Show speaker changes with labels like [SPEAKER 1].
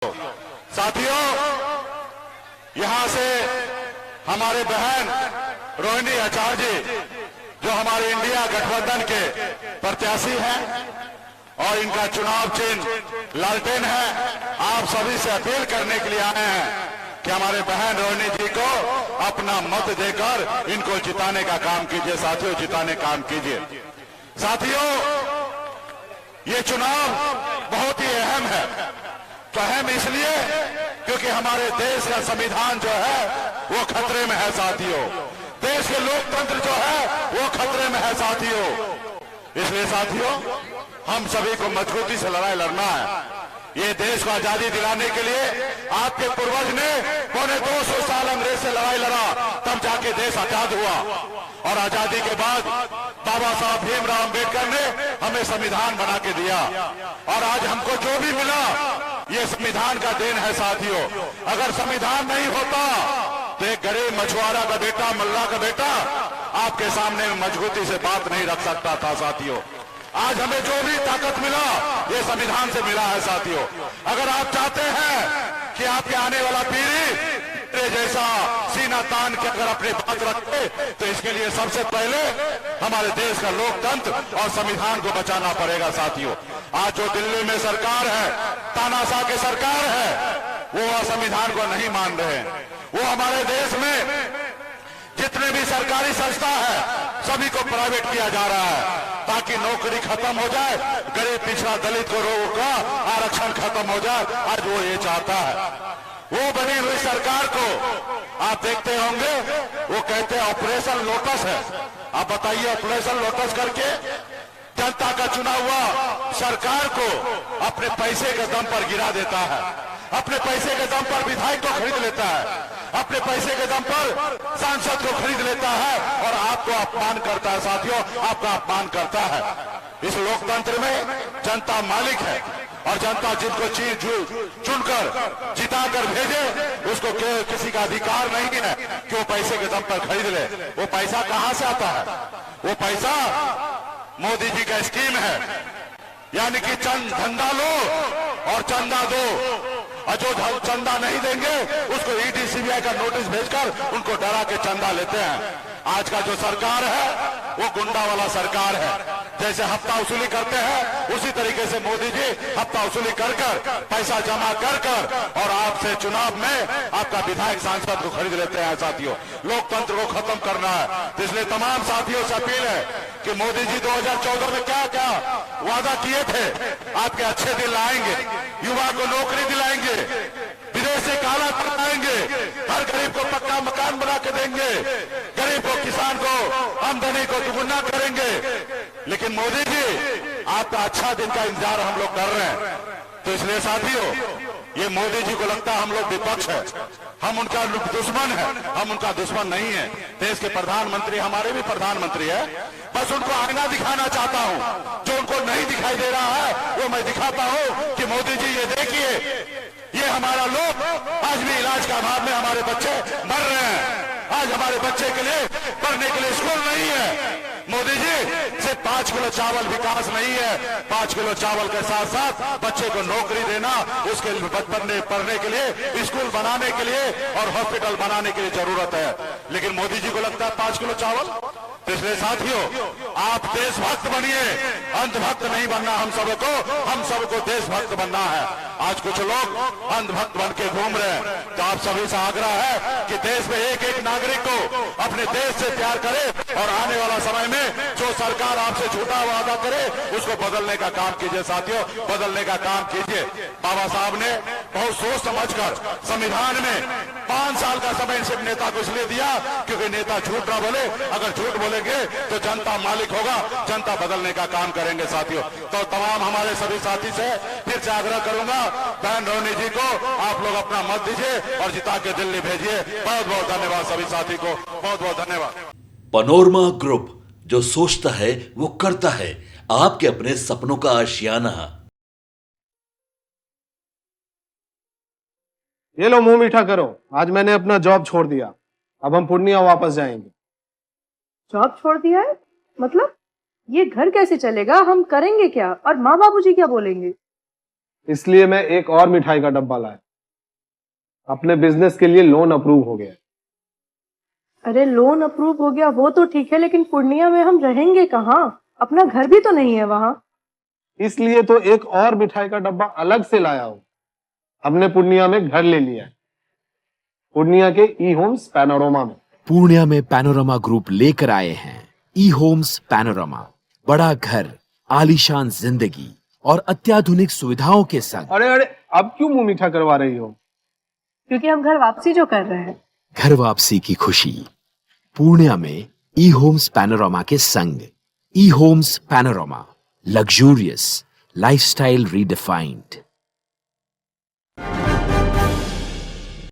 [SPEAKER 1] साथियों, यहां से हमारे बहन रोहिणी आचार्य जी जो हमारे इंडिया गठबंधन के प्रत्याशी हैं और इनका चुनाव चिन्ह लालटेन है, आप सभी से अपील करने के लिए आए हैं कि हमारे बहन रोहिणी जी को अपना मत देकर इनको जिताने का काम कीजिए। साथियों, जिताने का काम कीजिए। साथियों, ये चुनाव बहुत ही अहम है। तो अहम इसलिए क्योंकि हमारे देश का संविधान जो है वो खतरे में है। साथियों, देश के लोकतंत्र जो है वो खतरे में है। साथियों, इसलिए साथियों, हम सभी को मजबूती से लड़ाई लड़ना है। ये देश को आजादी दिलाने के लिए आपके पूर्वज ने पौने 200 साल अंग्रेज से लड़ाई लड़ा, तब जाके देश आजाद हुआ। और आजादी के बाद बाबा साहब भीमराव अम्बेडकर ने हमें संविधान बना के दिया और आज हमको जो भी मिला ये संविधान का देन है। साथियों, अगर संविधान नहीं होता तो एक गरीब मछुआरा का बेटा, मल्ला का बेटा आपके सामने मजबूती से बात नहीं रख सकता था। साथियों, आज हमें जो भी ताकत मिला ये संविधान से मिला है। साथियों, अगर आप चाहते हैं कि आपके आने वाला पीढ़ी जैसा सीना तान के अगर अपनी बात रखे तो इसके लिए सबसे पहले हमारे देश का लोकतंत्र और संविधान को बचाना पड़ेगा। साथियों, आज जो दिल्ली में सरकार है, तानाशाह की सरकार है, वो संविधान को नहीं मान रहे हैं। वो हमारे देश में जितने भी सरकारी संस्था है सभी को प्राइवेट किया जा रहा है ताकि नौकरी खत्म हो जाए, गरीब पिछड़ा दलित को का आरक्षण खत्म हो जाए। आज वो ये चाहता है। वो बनी हुई सरकार को आप देखते होंगे, वो कहते हैं ऑपरेशन लोटस है। आप बताइए, ऑपरेशन लोटस करके जनता का चुना हुआ सरकार को अपने पैसे के दम पर गिरा देता है, अपने पैसे के दम पर विधायक को खरीद लेता है, अपने पैसे के दम पर सांसद को खरीद लेता है और आपको अपमान करता है। साथियों, आपका अपमान करता है। इस लोकतंत्र में जनता मालिक है और जनता जिनको चुनकर जिताकर भेजे उसको किसी का अधिकार नहीं है कि वो पैसे के दम पर खरीद ले। वो पैसा कहां से आता है? वो पैसा मोदी जी का स्कीम है, यानी कि धंधा लो और चंदा दो, और जो चंदा नहीं देंगे उसको ईडी सीबीआई का नोटिस भेजकर उनको डरा के चंदा लेते हैं। आज का जो सरकार है वो गुंडा वाला सरकार है। जैसे हफ्ता वसूली करते हैं उसी तरीके से मोदी जी हफ्ता वसूली कर पैसा जमा कर और आपसे चुनाव में आपका विधायक सांसद को खरीद लेते हैं। साथियों, लोकतंत्र को खत्म करना है। तो इसलिए तमाम साथियों से अपील है कि मोदी जी 2014 में क्या क्या वादा किए थे, आपके अच्छे दिन लाएंगे, युवा को नौकरी दिलाएंगे, विदेश से काला कराएंगे, हर गरीब को पक्का मकान बना के देंगे, गरीब को, किसान को आमदनी को दुगुना करेंगे। लेकिन मोदी जी आपका अच्छा दिन का इंतजार हम लोग कर रहे हैं। तो इसलिए साथियों, ये मोदी जी को लगता है हम लोग विपक्ष है, हम उनका दुश्मन है। हम उनका दुश्मन नहीं है। देश के प्रधानमंत्री हमारे भी प्रधानमंत्री है। बस उनको आईना दिखाना चाहता हूं, जो उनको नहीं दिखाई दे रहा है वो मैं दिखाता हूं कि मोदी जी ये देखिए, ये हमारा लोग आज भी इलाज का अभाव में हमारे बच्चे मर रहे हैं। आज हमारे बच्चे के लिए पढ़ने के लिए स्कूल नहीं है। मोदी जी सिर्फ 5 किलो चावल विकास नहीं है, 5 किलो चावल के साथ साथ बच्चे को नौकरी देना, उसके बचपन में पढ़ने के लिए, स्कूल बनाने के लिए और हॉस्पिटल बनाने के लिए जरूरत है। लेकिन मोदी जी को लगता है 5 किलो चावल। तो इसलिए साथियों, आप देशभक्त बनिए, अंधभक्त नहीं बनना। हम सबको देशभक्त बनना है। आज कुछ लोग अंधभक्त बन के घूम रहे हैं। तो आप सभी से आग्रह है कि देश में एक एक नागरिक को अपने देश से प्यार करे और आने वाला समय में जो सरकार आपसे झूठा वादा करे उसको बदलने का काम कीजिए। साथियों, बदलने का काम कीजिए। बाबा साहब ने बहुत सोच समझकर संविधान में 5 साल का समय सिर्फ नेता को इसलिए दिया क्योंकि नेता झूठ ना बोले। अगर झूठ बोलेंगे तो जनता मालिक होगा, जनता बदलने का काम करेंगे। साथियों, तो तमाम हमारे सभी साथी से फिर से आग्रह करूंगा, बहन रोहिणी जी को आप लोग अपना मत दीजिए और जिता के दिल्ली भेजिए। बहुत बहुत धन्यवाद सभी साथी को, बहुत बहुत धन्यवाद।
[SPEAKER 2] पनोरमा ग्रुप, जो सोचता है वो करता है। आपके अपने सपनों का आशियाना।
[SPEAKER 3] ये लो, मुंह मीठा करो। आज मैंने अपना जॉब छोड़ दिया, अब हम पूर्णिया वापस जाएंगे।
[SPEAKER 4] जॉब छोड़ दिया है? मतलब ये घर कैसे चलेगा? हम करेंगे क्या? और माँ बाबूजी क्या बोलेंगे?
[SPEAKER 3] इसलिए मैं एक और मिठाई का डब्बा लाया। अपने बिजनेस के लिए लोन अप्रूव हो गया।
[SPEAKER 4] अरे लोन अप्रूव हो गया वो तो ठीक है, लेकिन पूर्णिया में हम रहेंगे कहाँ? अपना घर भी तो नहीं है वहां।
[SPEAKER 3] इसलिए तो एक और मिठाई का डब्बा अलग से लाया हूं। हमने पूर्णिया में घर ले लिया है, पूर्णिया के ई होम्स पैनोरमा में।
[SPEAKER 5] पूर्णिया में पैनोरमा ग्रुप लेकर आए हैं ई होम्स पैनोरमा। बड़ा घर, आलीशान जिंदगी और अत्याधुनिक सुविधाओं के संग।
[SPEAKER 3] अरे अरे, अब क्यों मुंह मीठा करवा रही हो?
[SPEAKER 4] क्योंकि हम घर वापसी जो कर रहे हैं।
[SPEAKER 5] घर वापसी की खुशी पूर्णिया में ई होम्स पैनोरमा के संग। E homes panorama, luxurious lifestyle redefined.